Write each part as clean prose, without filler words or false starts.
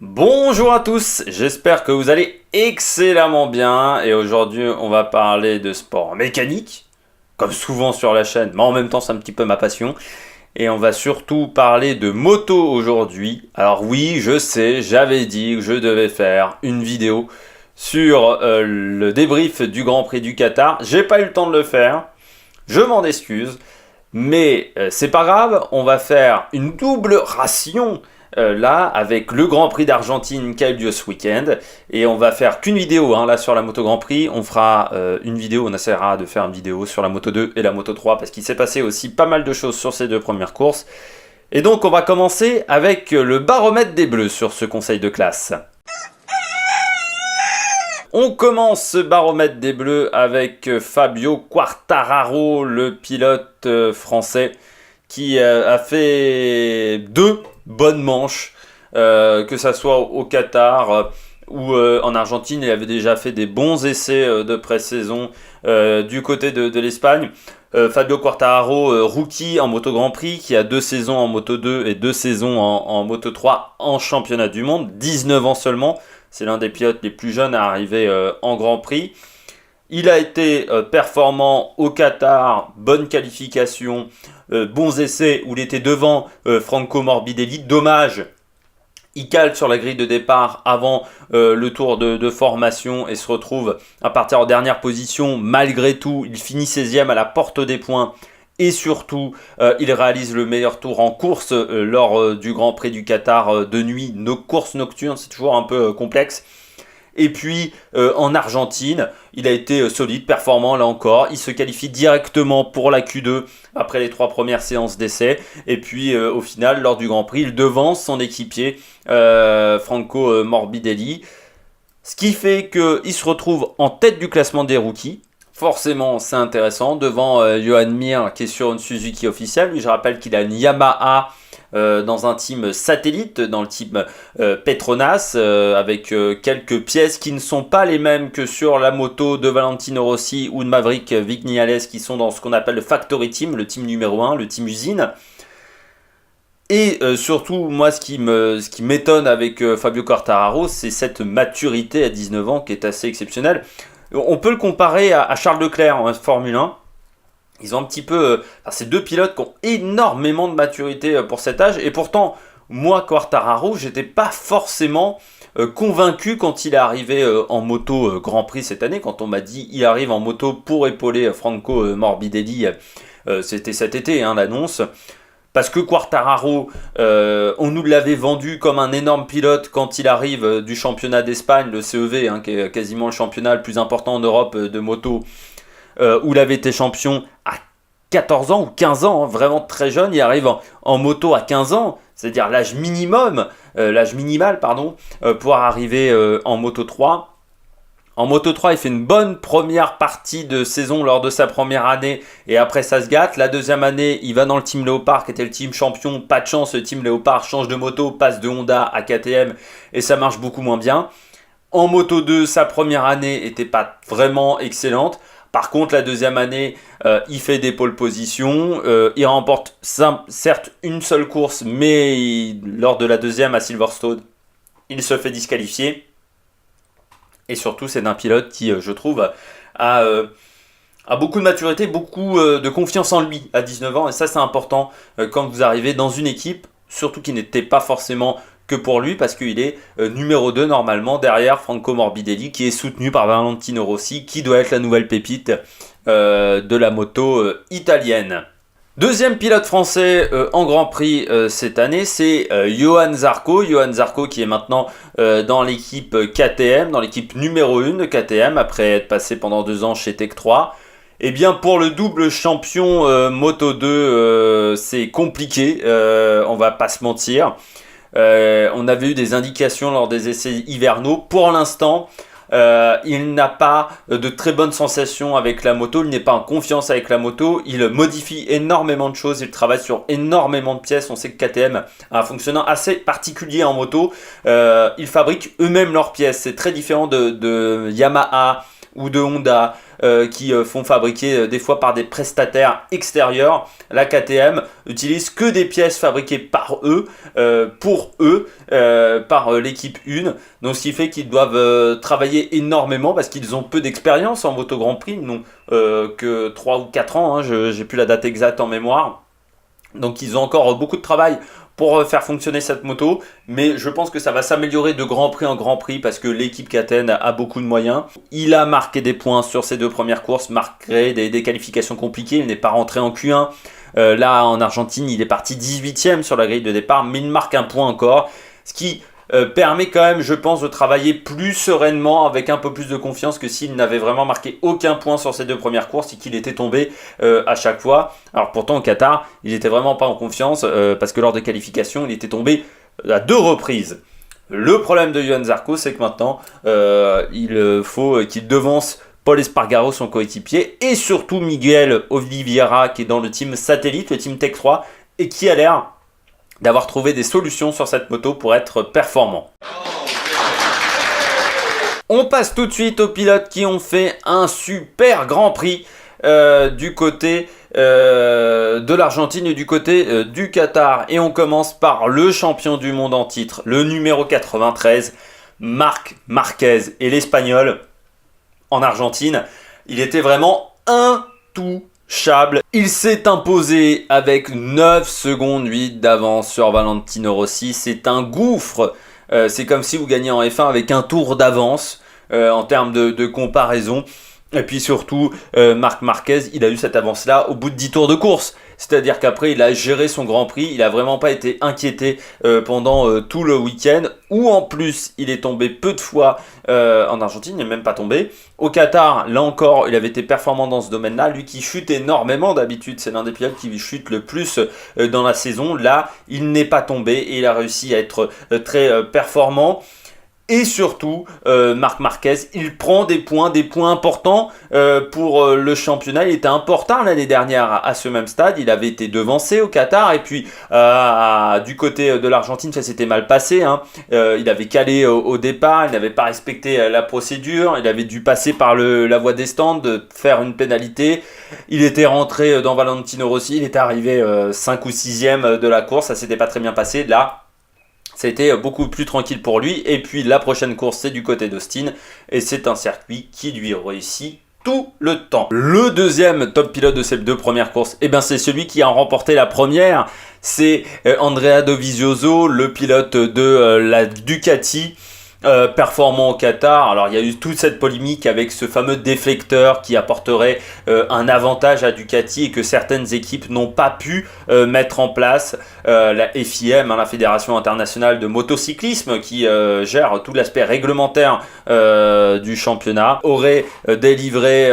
Bonjour à tous, j'espère que vous allez excellemment bien et aujourd'hui on va parler de sport mécanique, comme souvent sur la chaîne, mais en même temps c'est un petit peu ma passion. Et on va surtout parler de moto aujourd'hui. Alors oui, je sais, j'avais dit que je devais faire une vidéo sur le débrief du Grand Prix du Qatar. J'ai pas eu le temps de le faire, je m'en excuse. Mais c'est pas grave, on va faire une double ration là avec le Grand Prix d'Argentine qui a eu lieu ce week-end. Et on va faire qu'une vidéo là sur la moto Grand Prix. On fera une vidéo, on essaiera de faire une vidéo sur la moto 2 et la moto 3 parce qu'il s'est passé aussi pas mal de choses sur ces deux premières courses. Et donc on va commencer avec le baromètre des Bleus sur ce conseil de classe. On commence ce baromètre des Bleus avec Fabio Quartararo, le pilote français, qui a fait deux bonnes manches, que ça soit au Qatar ou en Argentine. Il avait déjà fait des bons essais de pré-saison du côté de l'Espagne. Fabio Quartararo, rookie en moto Grand Prix, qui a 2 saisons en moto 2 et 2 saisons en moto 3 en championnat du monde, 19 ans seulement. C'est l'un des pilotes les plus jeunes à arriver en Grand Prix. Il a été performant au Qatar, bonne qualification, bons essais où il était devant Franco Morbidelli. Dommage, il cale sur la grille de départ avant le tour de formation et se retrouve à partir en dernière position. Malgré tout, il finit 16e à la porte des points. Et surtout, il réalise le meilleur tour en course lors du Grand Prix du Qatar de nuit. Nos courses nocturnes, c'est toujours un peu complexe. Et puis, en Argentine, il a été solide, performant là encore. Il se qualifie directement pour la Q2 après les 3 premières séances d'essai. Et puis, au final, lors du Grand Prix, il devance son équipier, Franco Morbidelli. Ce qui fait qu'il se retrouve en tête du classement des rookies. Forcément, c'est intéressant, devant Johan Mir qui est sur une Suzuki officielle. Lui, je rappelle qu'il a une Yamaha dans un team satellite, dans le team Petronas, avec quelques pièces qui ne sont pas les mêmes que sur la moto de Valentino Rossi ou de Maverick Vignales, qui sont dans ce qu'on appelle le Factory Team, le team numéro 1, le team usine. Et surtout, moi, ce qui m'étonne avec Fabio Quartararo, c'est cette maturité à 19 ans qui est assez exceptionnelle. On peut le comparer à Charles Leclerc en Formule 1. Ils ont un petit peu... ces deux pilotes qui ont énormément de maturité pour cet âge. Et pourtant, moi, Quartararo, j'étais pas forcément convaincu quand il est arrivé en moto Grand Prix cette année. Quand on m'a dit il arrive en moto pour épauler Franco Morbidelli, c'était cet été l'annonce. Parce que Quartararo, on nous l'avait vendu comme un énorme pilote quand il arrive du championnat d'Espagne, le CEV, qui est quasiment le championnat le plus important en Europe de moto, où il avait été champion à 14 ans ou 15 ans, vraiment très jeune. Il arrive en moto à 15 ans, c'est-à-dire l'âge minimal, pour arriver en moto 3. En Moto 3, il fait une bonne première partie de saison lors de sa première année et après ça se gâte. La deuxième année, il va dans le Team Léopard qui était le team champion. Pas de chance, le Team Léopard change de moto, passe de Honda à KTM et ça marche beaucoup moins bien. En Moto 2, sa première année n'était pas vraiment excellente. Par contre, la deuxième année, il fait des pole positions. Il remporte certes une seule course, mais lors de la deuxième à Silverstone, il se fait disqualifier. Et surtout, c'est un pilote qui, je trouve, a beaucoup de maturité, beaucoup de confiance en lui à 19 ans. Et ça, c'est important quand vous arrivez dans une équipe, surtout qui n'était pas forcément que pour lui, parce qu'il est numéro 2 normalement, derrière Franco Morbidelli, qui est soutenu par Valentino Rossi, qui doit être la nouvelle pépite de la moto italienne. Deuxième pilote français en Grand Prix cette année, c'est Johan Zarco. Johan Zarco qui est maintenant dans l'équipe KTM, dans l'équipe numéro 1 de KTM, après être passé pendant 2 ans chez Tech 3. Eh bien, pour le double champion Moto 2, c'est compliqué, on va pas se mentir. On avait eu des indications lors des essais hivernaux. Pour l'instant, il n'a pas de très bonnes sensations avec la moto, il n'est pas en confiance avec la moto, il modifie énormément de choses, il travaille sur énormément de pièces. On sait que KTM a un fonctionnement assez particulier en moto, ils fabriquent eux-mêmes leurs pièces, c'est très différent de Yamaha, ou de Honda qui font fabriquer des fois par des prestataires extérieurs. La KTM utilise que des pièces fabriquées par eux, pour eux, par l'équipe 1. Donc ce qui fait qu'ils doivent travailler énormément parce qu'ils ont peu d'expérience en moto Grand Prix, ils n'ont que 3 ou 4 ans, hein, j'ai plus la date exacte en mémoire. Donc ils ont encore beaucoup de travail pour faire fonctionner cette moto, mais je pense que ça va s'améliorer de Grand Prix en Grand Prix parce que l'équipe KTM a beaucoup de moyens. Il a marqué des points sur ses 2 premières courses, malgré des qualifications compliquées, il n'est pas rentré en Q1. Là en Argentine il est parti 18ème sur la grille de départ, mais il marque un point encore, ce qui permet quand même, je pense, de travailler plus sereinement, avec un peu plus de confiance que s'il n'avait vraiment marqué aucun point sur ses 2 premières courses et qu'il était tombé à chaque fois. Alors pourtant au Qatar, il n'était vraiment pas en confiance parce que lors des qualifications, il était tombé à 2 reprises. Le problème de Johann Zarco, c'est que maintenant, il faut qu'il devance Pol Espargaro, son coéquipier, et surtout Miguel Oliveira, qui est dans le team satellite, le team Tech 3, et qui a l'air d'avoir trouvé des solutions sur cette moto pour être performant. On passe tout de suite aux pilotes qui ont fait un super Grand Prix du côté de l'Argentine et du côté du Qatar. Et on commence par le champion du monde en titre, le numéro 93, Marc Marquez. Et l'Espagnol, en Argentine, il était vraiment intouchable. Il s'est imposé avec 9 secondes 8 d'avance sur Valentino Rossi. C'est un gouffre. C'est comme si vous gagnez en F1 avec un tour d'avance en termes de comparaison. Et puis surtout, Marc Marquez, il a eu cette avance-là au bout de 10 tours de course. C'est-à-dire qu'après, il a géré son Grand Prix. Il n'a vraiment pas été inquiété pendant tout le week-end. Ou en plus, il est tombé peu de fois en Argentine. Il n'est même pas tombé. Au Qatar, là encore, il avait été performant dans ce domaine-là. Lui qui chute énormément d'habitude. C'est l'un des pilotes qui chute le plus dans la saison. Là, il n'est pas tombé et il a réussi à être très performant. Et surtout, Marc Marquez, il prend des points importants pour le championnat. Il était important l'année dernière à ce même stade. Il avait été devancé au Qatar. Et puis, du côté de l'Argentine, ça s'était mal passé, hein. Il avait calé au départ. Il n'avait pas respecté la procédure. Il avait dû passer par la voie des stands, faire une pénalité. Il était rentré dans Valentino Rossi. Il était arrivé 5 ou 6e de la course. Ça s'était pas très bien passé. Là, ça a été beaucoup plus tranquille pour lui. Et puis la prochaine course, c'est du côté d'Austin. Et c'est un circuit qui lui réussit tout le temps. Le deuxième top pilote de ces 2 premières courses, c'est celui qui a remporté la première. C'est Andrea Dovizioso, le pilote de la Ducati. Performant au Qatar. Alors il y a eu toute cette polémique avec ce fameux déflecteur qui apporterait un avantage à Ducati et que certaines équipes n'ont pas pu mettre en place. La FIM, la Fédération Internationale de Motocyclisme, qui gère tout l'aspect réglementaire du championnat, aurait délivré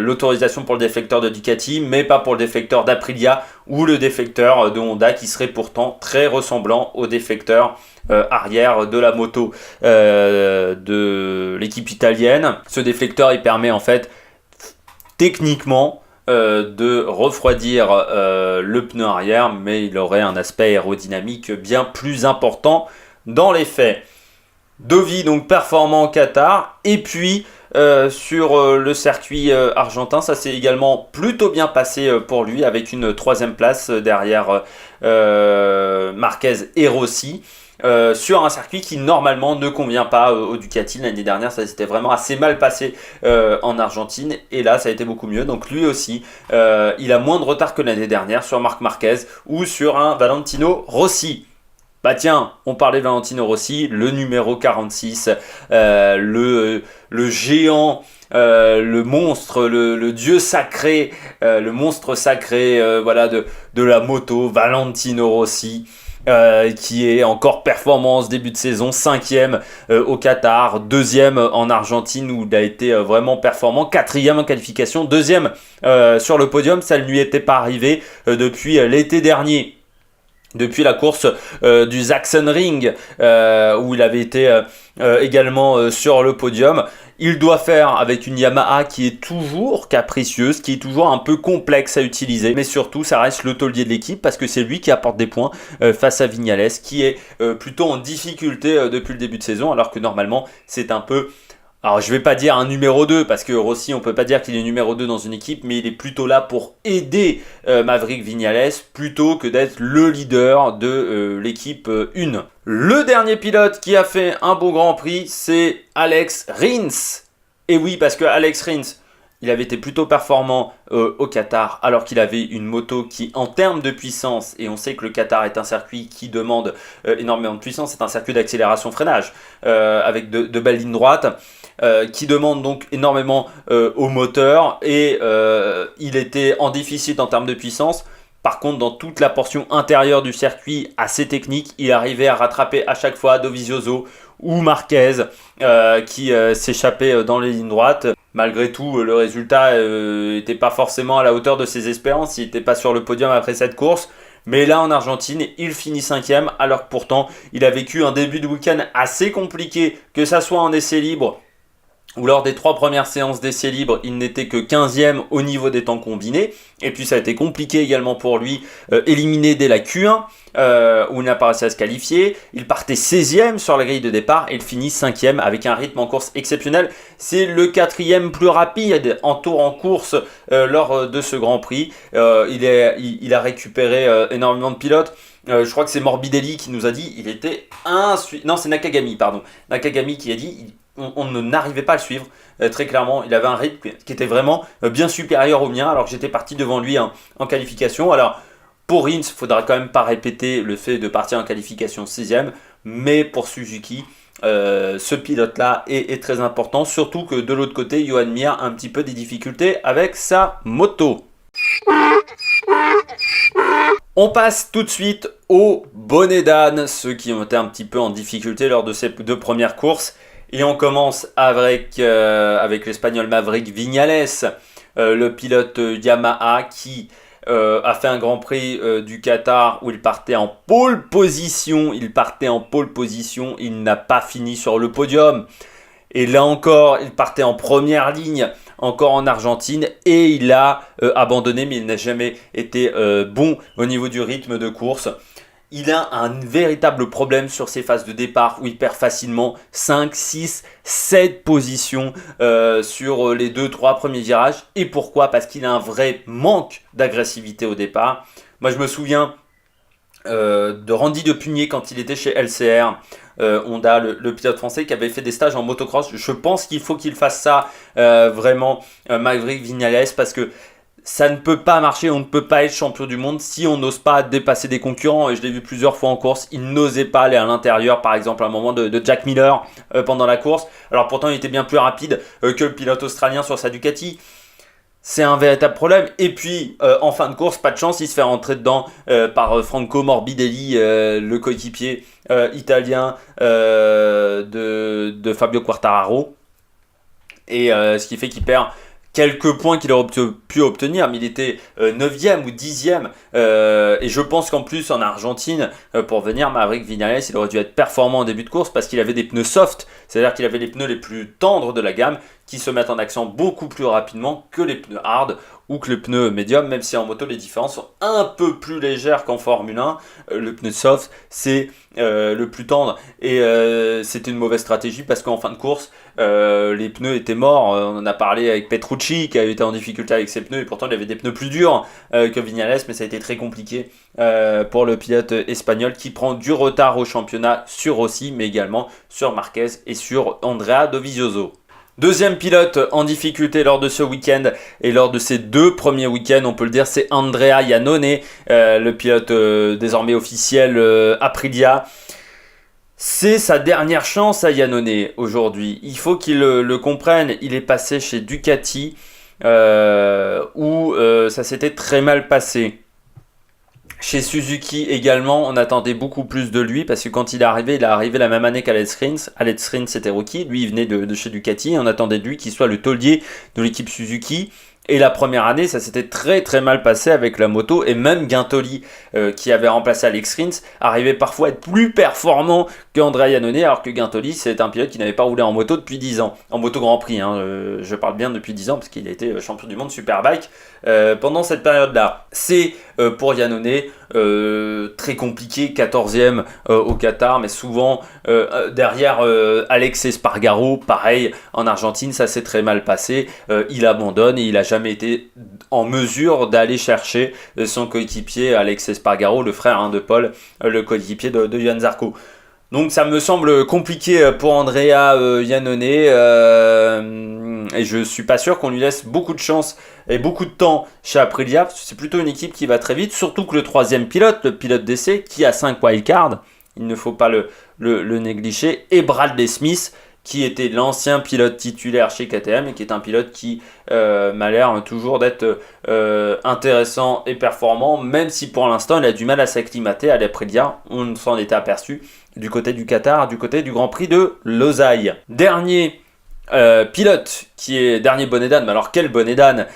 l'autorisation pour le déflecteur de Ducati, mais pas pour le déflecteur d'Aprilia ou le déflecteur de Honda, qui serait pourtant très ressemblant au déflecteur arrière de la moto de l'équipe italienne. Ce déflecteur, il permet en fait techniquement de refroidir le pneu arrière, mais il aurait un aspect aérodynamique bien plus important dans les faits. Dovi donc performant au Qatar, et puis sur le circuit argentin, ça s'est également plutôt bien passé pour lui, avec une 3e place derrière Marquez et Rossi. Sur un circuit qui normalement ne convient pas au Ducati. L'année dernière, ça s'était vraiment assez mal passé en Argentine, et là ça a été beaucoup mieux. Donc lui aussi, il a moins de retard que l'année dernière sur Marc Marquez ou sur un Valentino Rossi. Bah tiens, on parlait de Valentino Rossi, le numéro 46, le géant, le monstre, le dieu sacré, le monstre sacré de la moto, Valentino Rossi. Qui est encore performant en ce début de saison, 5e au Qatar, 2e en Argentine où il a été vraiment performant, 4e en qualification, 2e sur le podium. Ça ne lui était pas arrivé depuis l'été dernier, depuis la course du Sachsenring où il avait été également sur le podium. Il doit faire avec une Yamaha qui est toujours capricieuse, qui est toujours un peu complexe à utiliser, mais surtout ça reste le taulier de l'équipe parce que c'est lui qui apporte des points face à Viñales, qui est plutôt en difficulté depuis le début de saison, alors que normalement c'est un peu Alors je vais pas dire un numéro 2 parce que Rossi on peut pas dire qu'il est numéro 2 dans une équipe, mais il est plutôt là pour aider Maverick Viñales plutôt que d'être le leader de l'équipe 1. Le dernier pilote qui a fait un beau Grand Prix, c'est Alex Rins. Et oui, parce que Alex Rins, il avait été plutôt performant au Qatar, alors qu'il avait une moto qui, en termes de puissance, et on sait que le Qatar est un circuit qui demande énormément de puissance, c'est un circuit d'accélération-freinage, avec de belles lignes droites, qui demande donc énormément au moteur, et il était en déficit en termes de puissance. Par contre, dans toute la portion intérieure du circuit, assez technique, il arrivait à rattraper à chaque fois Dovizioso ou Marquez qui s'échappait dans les lignes droites. Malgré tout, le résultat n'était pas forcément à la hauteur de ses espérances. Il n'était pas sur le podium après cette course. Mais là, en Argentine, il finit 5e, alors que pourtant, il a vécu un début de week-end assez compliqué, que ça soit en essai libre ou lors des 3 premières séances d'essai libre, il n'était que 15e au niveau des temps combinés. Et puis ça a été compliqué également pour lui, éliminé dès la Q1, où il n'a pas réussi à se qualifier. Il partait 16e sur la grille de départ et il finit 5e avec un rythme en course exceptionnel. C'est le 4e plus rapide en tour en course lors de ce Grand Prix. Il a récupéré énormément de pilotes. Je crois que c'est Morbidelli qui nous a dit il était non, c'est Nakagami, pardon. Nakagami qui a dit on n'arrivait pas à le suivre. Très clairement, il avait un rythme qui était vraiment bien supérieur au mien, alors que j'étais parti devant lui en qualification. Alors, pour Rins, il ne faudra quand même pas répéter le fait de partir en qualification 6e, mais pour Suzuki, ce pilote-là est très important, surtout que de l'autre côté, Johan Mir a un petit peu des difficultés avec sa moto. On passe tout de suite au bonnet d'âne, ceux qui ont été un petit peu en difficulté lors de ces 2 premières courses. Et on commence avec l'Espagnol Maverick Viñales, le pilote Yamaha qui a fait un Grand Prix du Qatar où il partait en pole position. Il n'a pas fini sur le podium. Et là encore, il partait en première ligne, encore en Argentine, et il a abandonné, mais il n'a jamais été bon au niveau du rythme de course. Il a un véritable problème sur ses phases de départ où il perd facilement 5, 6, 7 positions sur les 2-3 premiers virages. Et pourquoi ? Parce qu'il a un vrai manque d'agressivité au départ. Moi, je me souviens de Randy Depugné quand il était chez LCR. Honda, le pilote français qui avait fait des stages en motocross. Je pense qu'il faut qu'il fasse ça vraiment, Maverick Viñales, parce que ça ne peut pas marcher, on ne peut pas être champion du monde si on n'ose pas dépasser des concurrents. Et je l'ai vu plusieurs fois en course, il n'osait pas aller à l'intérieur, par exemple à un moment de Jack Miller pendant la course. Alors pourtant il était bien plus rapide que le pilote australien sur sa Ducati. C'est un véritable problème. Et puis en fin de course, pas de chance, il se fait rentrer dedans par Franco Morbidelli, le coéquipier italien de Fabio Quartararo. Et ce qui fait qu'il perd quelques points qu'il aurait pu obtenir, mais il était 9e ou 10e. Et je pense qu'en plus, en Argentine, pour venir, Maverick Viñales, il aurait dû être performant en début de course parce qu'il avait des pneus soft, c'est-à-dire qu'il avait les pneus les plus tendres de la gamme qui se mettent en action beaucoup plus rapidement que les pneus hard ou que les pneus médium, même si en moto les différences sont un peu plus légères qu'en Formule 1. Le pneu soft, c'est le plus tendre, et c'était une mauvaise stratégie parce qu'en fin de course, les pneus étaient morts. On en a parlé avec Petrucci qui a été en difficulté avec ses pneus, et pourtant il avait des pneus plus durs que Viñales, mais ça a été très compliqué pour le pilote espagnol qui prend du retard au championnat sur Rossi, mais également sur Marquez et sur Andrea Dovizioso. Deuxième pilote en difficulté lors de ce week-end et lors de ces 2 premiers week-ends, on peut le dire, c'est Andrea Iannone, le pilote désormais officiel Aprilia. C'est sa dernière chance à Iannone aujourd'hui. Il faut qu'il le comprenne. Il est passé chez Ducati où ça s'était très mal passé. Chez Suzuki également, on attendait beaucoup plus de lui parce que quand il est arrivé la même année qu'Alex Rins. Alex Rins était rookie, lui il venait de chez Ducati et on attendait de lui qu'il soit le taulier de l'équipe Suzuki. Et la première année, ça s'était très très mal passé avec la moto, et même Guintoli, qui avait remplacé Alex Rins, arrivait parfois à être plus performant qu'Andrea Iannone, alors que Guintoli, c'est un pilote qui n'avait pas roulé en moto depuis 10 ans, en moto Grand Prix, hein, je parle bien depuis 10 ans, parce qu'il a été champion du monde Superbike pendant cette période-là. C'est pour Iannone très compliqué, 14e au Qatar, mais souvent derrière Alex Espargaro, pareil, en Argentine, ça s'est très mal passé, il abandonne et il a jamais été en mesure d'aller chercher son coéquipier Alex Espargaro, le frère de Paul, le coéquipier de Johan Zarco. Donc ça me semble compliqué pour Andrea Iannone, et je suis pas sûr qu'on lui laisse beaucoup de chance et beaucoup de temps chez Aprilia, parce que c'est plutôt une équipe qui va très vite, surtout que le troisième pilote, le pilote d'essai, qui a 5 wildcards, il ne faut pas le négliger, et Bradley Smith, qui était l'ancien pilote titulaire chez KTM et qui est un pilote qui m'a l'air toujours d'être intéressant et performant, même si pour l'instant il a du mal à s'acclimater à l'Aprilia. On s'en était aperçu du côté du Qatar, du côté du Grand Prix de Losail. Dernier pilote qui est dernier bonnet d'âne, mais alors quel bonnet d'âne,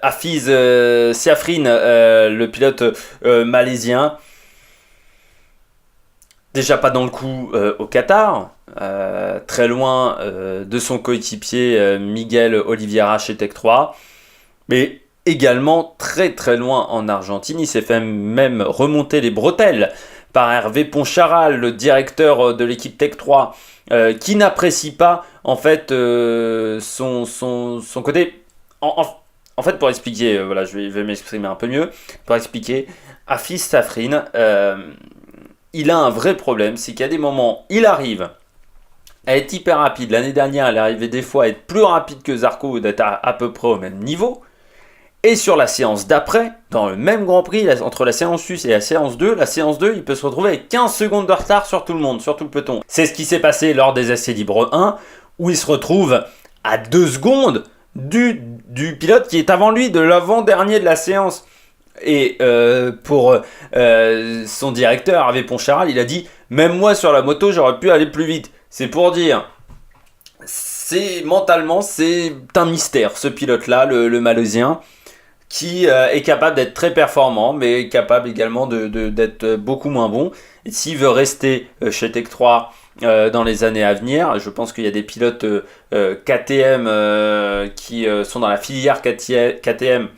Hafiz Siafrin, le pilote malaisien. Déjà pas dans le coup au Qatar, très loin de son coéquipier Miguel Oliveira chez Tech 3, mais également très très loin en Argentine. Il s'est fait même remonter les bretelles par Hervé Poncharal, le directeur de l'équipe Tech 3, qui n'apprécie pas en fait son côté. En fait, pour expliquer, voilà, je vais m'exprimer un peu mieux. Pour expliquer, Hafiz Siafrin, il a un vrai problème, c'est qu'à des moments, il arrive à être hyper rapide. L'année dernière, il arrivait des fois à être plus rapide que Zarco, d'être à peu près au même niveau. Et sur la séance d'après, dans le même Grand Prix, entre la séance 1 et la séance 2, il peut se retrouver avec 15 secondes de retard sur tout le monde, sur tout le peloton. C'est ce qui s'est passé lors des essais libres 1, où il se retrouve à 2 secondes du pilote qui est avant lui, de l'avant-dernier de la séance. Et pour son directeur, Hervé Poncharal, il a dit « Même moi sur la moto, j'aurais pu aller plus vite. » C'est pour dire, mentalement, c'est un mystère, ce pilote-là, le Malaisien, qui est capable d'être très performant, mais capable également d'être beaucoup moins bon. Et s'il veut rester chez Tech 3 dans les années à venir, je pense qu'il y a des pilotes KTM qui sont dans la filière KTM,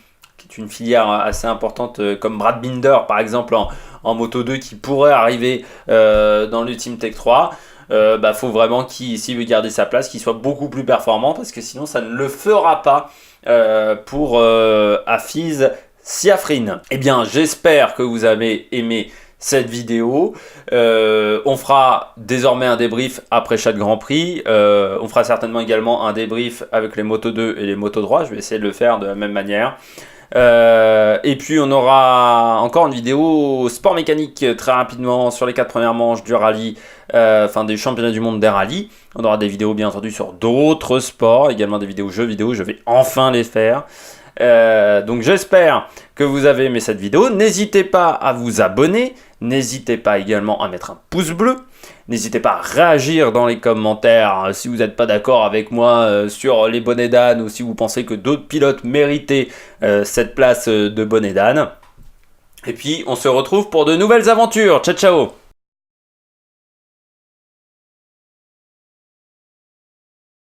une filière assez importante comme Brad Binder par exemple en Moto 2 qui pourrait arriver dans le Team Tech 3. Faut vraiment s'il veut garder sa place, qu'il soit beaucoup plus performant, parce que sinon ça ne le fera pas pour Hafiz Siafrin. Eh bien, j'espère que vous avez aimé cette vidéo. On fera désormais un débrief après chaque Grand Prix. On fera certainement également un débrief avec les Moto 2 et les Moto 3. Je vais essayer de le faire de la même manière. Et puis on aura encore une vidéo sport mécanique très rapidement sur les 4 premières manches du rallye, des championnats du monde des rallyes. On aura des vidéos bien entendu sur d'autres sports, également des vidéos jeux vidéo, je vais enfin les faire. Donc j'espère que vous avez aimé cette vidéo. N'hésitez pas à vous abonner, n'hésitez pas également à mettre un pouce bleu. N'hésitez pas à réagir dans les commentaires si vous n'êtes pas d'accord avec moi sur les bonnets d'âne, ou si vous pensez que d'autres pilotes méritaient cette place de bonnet d'âne. Et puis on se retrouve pour de nouvelles aventures. Ciao ciao.